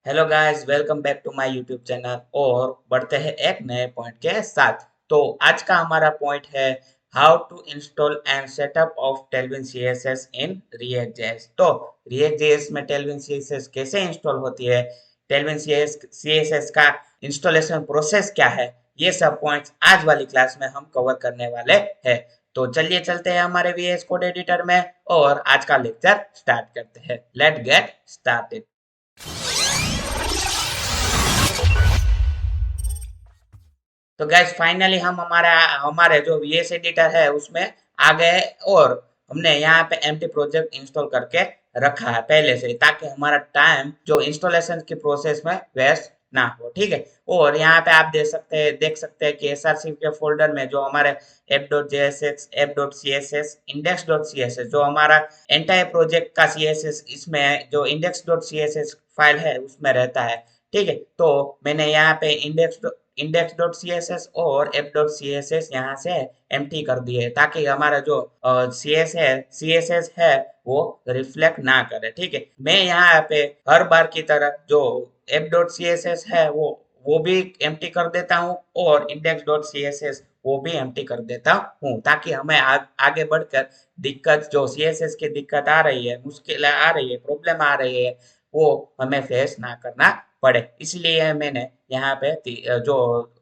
Hello guys, welcome back to my YouTube channel. और बढ़ते हैं एक नए पॉइंट के साथ। तो आज का हमारा पॉइंट है how to install and setup of Tailwind CSS in React JS. तो रिएक्ट जेएस में टेलविन सीएसएस कैसे इंस्टॉल होती है, टेलविन सीएसएस का इंस्टॉलेशन प्रोसेस क्या है, ये सब पॉइंट्स आज वाली क्लास में हम कवर करने वाले हैं। तो चलिए चलते हैं हमारे वीएस कोड एडिटर में और आज का लेक्चर स्टार्ट करते हैं। Let get started. तो गैस फाइनली हम हमारा हमारे जो वीएस एडिटर है उसमें आ गए और हमने यहाँ पे एम्प्टी प्रोजेक्ट इंस्टॉल करके रखा है पहले से, ताकि हमारा टाइम जो इंस्टॉलेशन की प्रोसेस में वेस्ट ना हो। ठीक है। और यहाँ पे आप देख सकते हैं कि एसआरसी के फोल्डर में जो हमारे app.jsx, app.css, index.css जो हमारा एंटायर प्रोजेक्ट का सीएसएस, इसमें जो index.css फाइल है उसमें रहता है। ठीक है। तो मैंने यहाँ पे index.css और app.css यहाँ से एम्प्टी कर दिए, ताकि हमारा जो सीएसएस है वो रिफ्लेक्ट ना करे। ठीक है। मैं यहाँ पे हर बार की तरह जो app.css है वो भी एम्प्टी कर देता हूँ और index.css वो भी एम्प्टी कर देता हूँ, ताकि हमें आगे बढ़कर दिक्कत जो सीएसएस की दिक्कत आ रही है, मुश्किल आ रही है, प्रॉब्लम आ रही है, वो हमें फेस ना करना पड़े। इसलिए मैंने यहाँ पे जो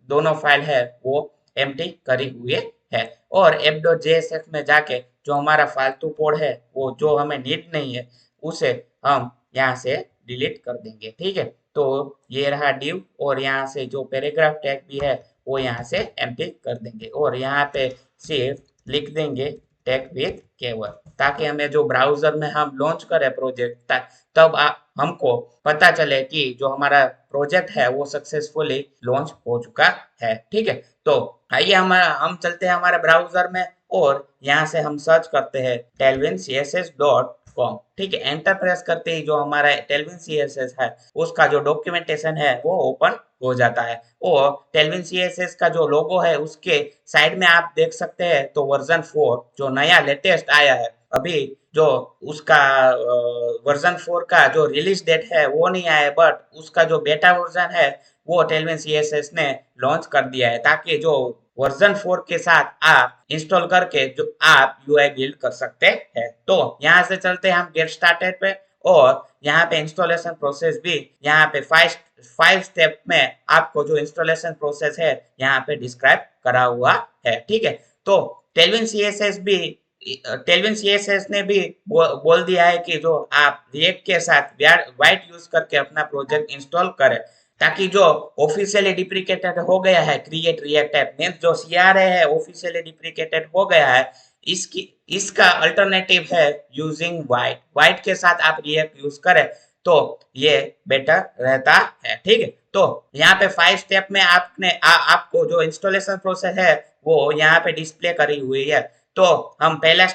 दोनों फाइल है वो एम्प्टी करी हुई है। और app.jsx में जाके जो हमारा फालतू कोड है, वो जो हमें नीड नहीं है, उसे हम यहाँ से डिलीट कर देंगे। ठीक है। तो ये रहा div और यहाँ से जो पैराग्राफ टैग भी है वो यहाँ से एम्प्टी कर देंगे और यहाँ पे सिर्फ लिख देंगे टेक विथ केवल, ताकि हमें जो ब्राउजर में हम लॉन्च करें प्रोजेक्ट तब हमको पता चले कि जो हमारा प्रोजेक्ट है वो सक्सेसफुली लॉन्च हो चुका है। ठीक है। तो आइए हम चलते हैं हमारे ब्राउजर में और यहाँ से हम सर्च करते हैं tailwindcss.com। ठीक है। एंटर प्रेस करते ही जो हमारा टेलविन सीएसएस है उसका जो डॉक्यूमेंटेशन है वो ओपन हो जाता है। और टेलविन सीएसएस का जो लोगो है उसके साइड में आप देख सकते हैं, तो वर्जन 4 जो नया लेटेस्ट आया है अभी, जो उसका वर्जन 4 का जो रिलीज डेट है वो नहीं आया, बट उसका जो बेटा वर्जन है वो टेलविन सीएसएस ने लॉन्च कर दिया है, ताकि जो वर्जन 4 के साथ आप इंस्टॉल करके जो आप यूआई बिल्ड कर सकते हैं। तो यहाँ से चलते हैं हम गेट स्टार्टेड पे और यहाँ पे इंस्टॉलेशन प्रोसेस भी यहाँ पे फाइव स्टेप में आपको जो इंस्टॉलेशन प्रोसेस है यहाँ पे डिस्क्राइब करा हुआ है। ठीक है। तो टेलविन सीएसएस भी टेलविन सीएसएस ने भी बोल दिया है कि जो आप रिएक्ट के साथ वाइट यूज करके अपना प्रोजेक्ट इंस्टॉल करें, ताकि जो ऑफिशियली डिप्रिकेटेड हो गया है क्रिएट रिएक्ट ऐप मींस जो सीआरए है ऑफिशियली डिप्रिकेटेड हो गया है, इसकी इसका अल्टरनेटिव है यूजिंग वाइट के साथ आप रिएक्ट यूज करें तो ये बेटर रहता है। ठीक है। तो यहाँ पे 5 स्टेप में आपको जो इंस्टॉलेशन प्रोसेस है वो यहाँ पे डिस्प्ले करी हुई है। तो हम पहले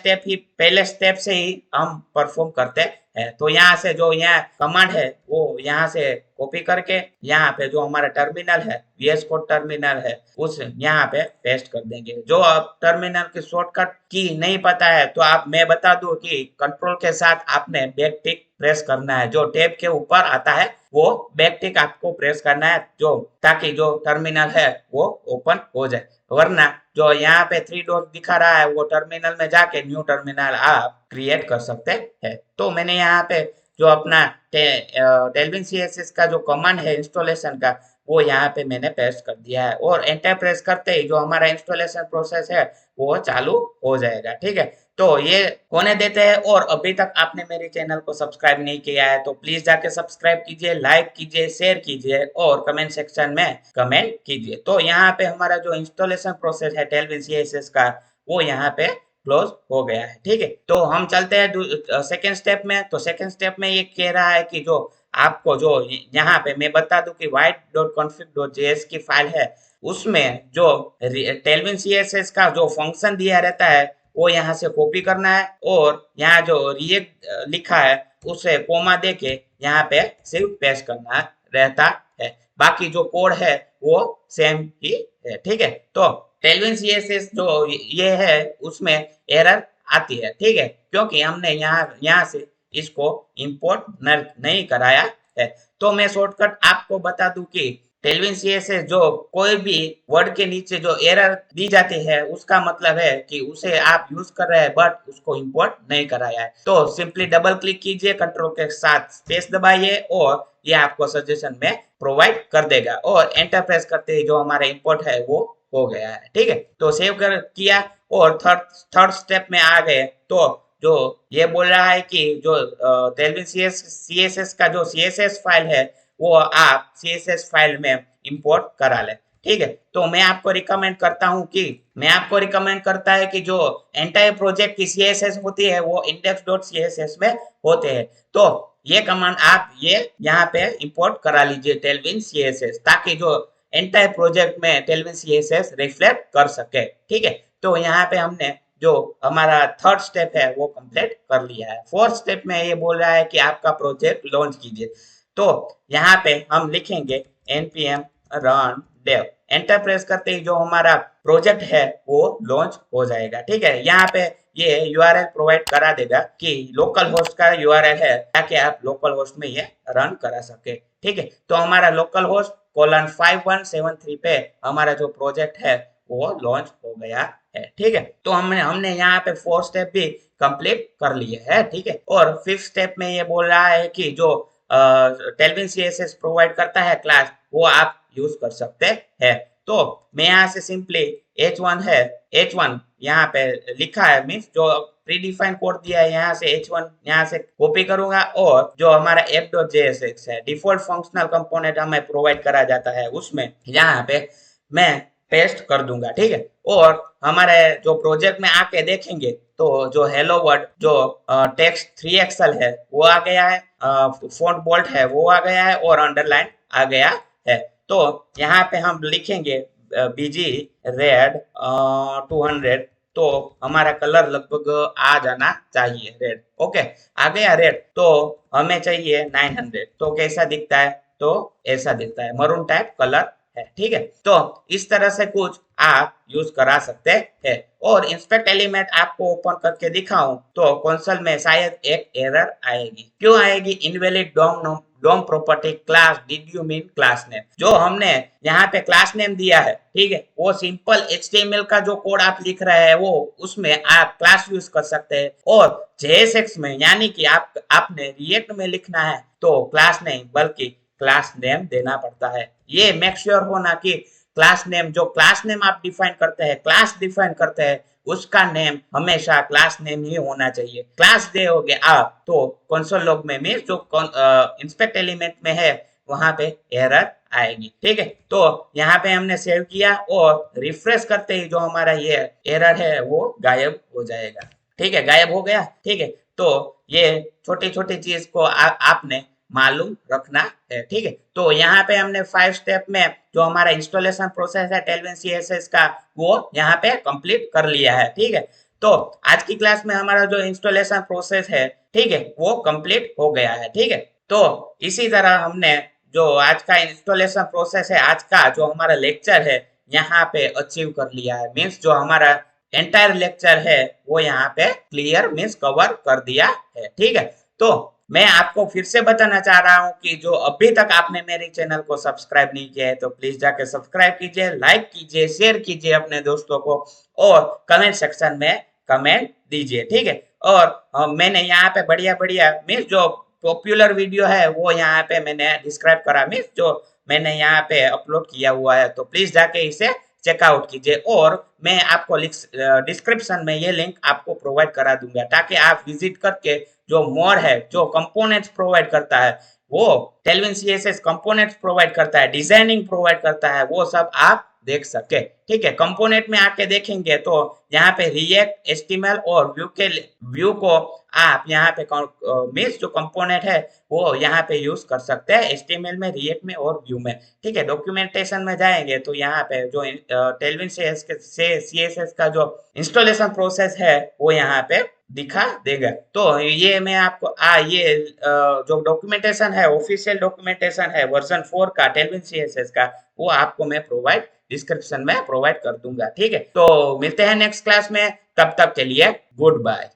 स्टेप से ही हम परफॉर्म करते हैं। तो यहाँ से जो यहाँ कमांड है वो यहाँ से कॉपी करके यहाँ पे जो हमारा टर्मिनल है, वीएस कोड टर्मिनल है, उस यहाँ पे पेस्ट कर देंगे। जो आप टर्मिनल की शॉर्टकट की नहीं पता है तो मैं बता दूं कि कंट्रोल के साथ आपने बैक टिक प्रेस करना है। जो टैब के ऊपर आता है वो बैक टिक आपको प्रेस करना है, जो ताकि जो टर्मिनल है वो ओपन हो जाए। वरना जो यहाँ पे 3 डॉट दिखा रहा है वो टर्मिनल में जाके न्यू टर्मिनल आप क्रिएट कर सकते हैं। तो मैंने यहाँ पे जो अपना टेलविन सीएसएस का जो कमांड है इंस्टॉलेशन का वो यहाँ पे मैंने पेस्ट कर दिया है और एंटर प्रेस करते ही जो हमारा इंस्टॉलेशन प्रोसेस है वो चालू हो जाएगा। ठीक है। तो ये होने देते हैं। और अभी तक आपने मेरे चैनल को सब्सक्राइब नहीं किया है तो प्लीज जाके सब्सक्राइब कीजिए, लाइक कीजिए, शेयर कीजिए और कमेंट सेक्शन में कमेंट कीजिए। तो यहाँ पे हमारा जो इंस्टॉलेशन प्रोसेस है टेलविन सीएसएस का वो यहाँ पे क्लोज हो गया है। ठीक है। तो हम चलते हैं सेकेंड स्टेप में। तो सेकेंड स्टेप में ये कह रहा है कि जो आपको जो यहाँ पे मैं बता दूं कि white.config.js की फाइल है उसमें जो टेलविन सीएसएस का जो फंक्शन दिया रहता है वो यहाँ से कॉपी करना है और यहाँ जो रिएक्ट लिखा है उसे कोमा दे के यहाँ पे सिर्फ पेस्ट करना रहता है। बाकी जो कोड है वो सेम ही है। ठीक है। तो टेलविन सीएसएस जो ये है उसमें एरर आती है। ठीक है। क्योंकि हमने यहाँ से इसको इंपोर्ट नहीं कराया है। तो मैं शॉर्टकट आपको बता दूं कि टेलविन सीएसएस जो कोई भी वर्ड के नीचे जो एरर दी जाती है उसका मतलब है कि उसे आप यूज कर रहे हैं बट उसको इंपोर्ट नहीं कराया है। तो सिंपली डबल क्लिक कीजिए, कंट्रोल के साथ स्पेस दबाइए और ये आपको सजेशन में प्रोवाइड कर देगा और एंटर प्रेस करते ही जो हमारा इंपोर्ट है वो हो गया है। ठीक है, तो सेव कर किया और थर्ड स्टेप में आ गए तो जो ये बोल रहा है कि जो टेलविन सीएसएस का जो सीएसएस फाइल है वो आप सीएसएस फाइल में इंपोर्ट करा ले। ठीक है, तो मैं आपको रिकमेंड करता है कि जो एंटायर प्रोजेक्ट की सीएसएस होती है वो index.css में होते हैं। तो ये कमांड आप ये यहाँ पे इंपोर्ट करा लीजिए टेलविन सीएसएस, ताकि जो एंटायर प्रोजेक्ट में टेलविन सीएसएस रिफ्लेक्ट कर सके। ठीक है, तो यहाँ पे हमने जो हमारा थर्ड स्टेप है वो कंप्लीट कर लिया है। फोर्थ स्टेप में ये बोल रहा है कि आपका प्रोजेक्ट लॉन्च कीजिए। तो यहाँ पे हम लिखेंगे npm run dev, enter press करते ही जो हमारा प्रोजेक्ट है वो लॉन्च हो जाएगा। ठीक है, यहाँ पे ये यूआरएल प्रोवाइड करा देगा कि लोकल होस्ट का यूआरएल है, ताकि आप लोकल होस्ट में ये रन करा सके। ठीक है, तो हमारा लोकल होस्ट :5173 पे हमारा जो प्रोजेक्ट है वो लॉन्च हो गया है। ठीक है, तो हमने यहाँ पे 4 स्टेप भी कंप्लीट कर लिए है। ठीक है, और 5th स्टेप में ये बोल रहा है कि जो टेलविन सीएसएस प्रोवाइड करता है क्लास वो आप यूज कर सकते हैं। तो मैं यहाँ से सिंपली h1 है, h1 यहाँ पे लिखा है, मीन्स जो प्रीडिफाइंड कोड दिया है यहाँ से h1 यहाँ से कॉपी करूंगा और जो हमारा app.jsx है डिफॉल्ट फंक्शनल कंपोनेंट हमें प्रोवाइड करा जाता है उसमें यहाँ पे मैं पेस्ट कर दूंगा। ठीक है, और हमारे जो प्रोजेक्ट में आके देखेंगे तो जो हेलो वर्ड जो टेक्स्ट 3XL है वो आ गया है, फॉन्ट बोल्ट है वो आ गया है और अंडरलाइन आ गया है। तो यहाँ पे हम लिखेंगे बीजी रेड 200, तो हमारा कलर लगभग आ जाना चाहिए रेड। ओके, आ गया रेड, तो हमें चाहिए 900, तो कैसा दिखता है, तो ऐसा दिखता है, मरून टाइप कलर है। ठीक है, तो इस तरह से कुछ आप यूज करा सकते हैं। और इंस्पेक्ट एलिमेंट आपको ओपन करके दिखाऊं तो कंसोल में शायद एक एरर आएगी। क्यों आएगी? Invalid DOM property class did you mean class name. जो हमने यहाँ पे क्लास नेम दिया है, ठीक है, वो सिंपल HTML का जो कोड आप लिख रहे हैं वो उसमें आप क्लास यूज कर सकते हैं, और JSX में यानी कि आपने रिएक्ट में लिखना है तो क्लास नहीं बल्कि क्लास नेम देना पड़ता है। ये मेक श्योर होना कि क्लास नेम, जो क्लास नेम आप डिफाइन करते हैं, क्लास डिफाइन करते हैं, उसका नेम हमेशा क्लास नेम ही होना चाहिए। क्लास दोगे आप तो कंसोल लॉग में मींस जो इंस्पेक्ट एलिमेंट में है वहां पे एरर आएगी। ठीक है, तो यहाँ पे हमने सेव किया और रिफ्रेश करते ही जो हमारा ये एरर है वो गायब हो जाएगा। ठीक है, गायब हो गया। ठीक है, तो ये छोटी छोटी चीज को आपने मालूम रखना है। ठीक है, तो यहाँ पे हमने 5 स्टेप में जो हमारा इंस्टॉलेशन प्रोसेस है टेलविन सीएसएस का वो यहाँ पे कंप्लीट कर लिया है। ठीक है, तो आज की क्लास में हमारा जो इंस्टॉलेशन प्रोसेस है, ठीक है, वो कंप्लीट हो गया है। ठीक है, तो इसी तरह हमने जो आज का इंस्टॉलेशन प्रोसेस है, आज का जो हमारा लेक्चर है यहाँ पे अचीव कर लिया है। मीन्स जो हमारा एंटायर लेक्चर है वो यहाँ पे क्लियर मीन्स कवर कर दिया है। ठीक है, तो मैं आपको फिर से बताना चाह रहा हूँ कि जो अभी तक आपने मेरे चैनल को सब्सक्राइब नहीं किया है तो प्लीज जाके सब्सक्राइब कीजिए, लाइक कीजिए, शेयर कीजिए अपने दोस्तों को और कमेंट सेक्शन में कमेंट दीजिए। ठीक है, और मैंने यहाँ पे बढ़िया बढ़िया मीन्स जो पॉपुलर वीडियो है वो यहाँ पे मैंने डिस्क्राइब करा, मीन्स जो मैंने यहाँ पे अपलोड किया हुआ है, तो प्लीज जाके इसे चेकआउट कीजिए और मैं आपको डिस्क्रिप्शन में ये लिंक आपको प्रोवाइड करा दूंगा, ताकि आप विजिट करके जो मोड है, जो कंपोनेंट्स प्रोवाइड करता है, वो टेलविन सीएसएस कंपोनेंट्स प्रोवाइड करता है, डिजाइनिंग प्रोवाइड करता है, वो सब आप देख सके। ठीक है, कंपोनेंट में आके देखेंगे तो यहाँ पे रिएक्ट, एचटीएमएल और व्यू को आप यहाँ पे मीन्स जो कंपोनेंट है वो यहाँ पे यूज कर सकते हैं एचटीएमएल में, रिएक्ट में और व्यू में। ठीक है, डॉक्यूमेंटेशन में जाएंगे तो यहाँ पे जो टेलविन सीएसएस का जो इंस्टॉलेशन प्रोसेस है वो यहाँ पे दिखा देगा। तो ये मैं आपको ये जो डॉक्यूमेंटेशन है, ऑफिशियल डॉक्यूमेंटेशन है वर्जन 4 का टेलविन सीएसएस का, वो आपको मैं डिस्क्रिप्शन में प्रोवाइड कर दूंगा। ठीक है, तो मिलते हैं नेक्स्ट क्लास में, तब तक के लिए गुड बाय।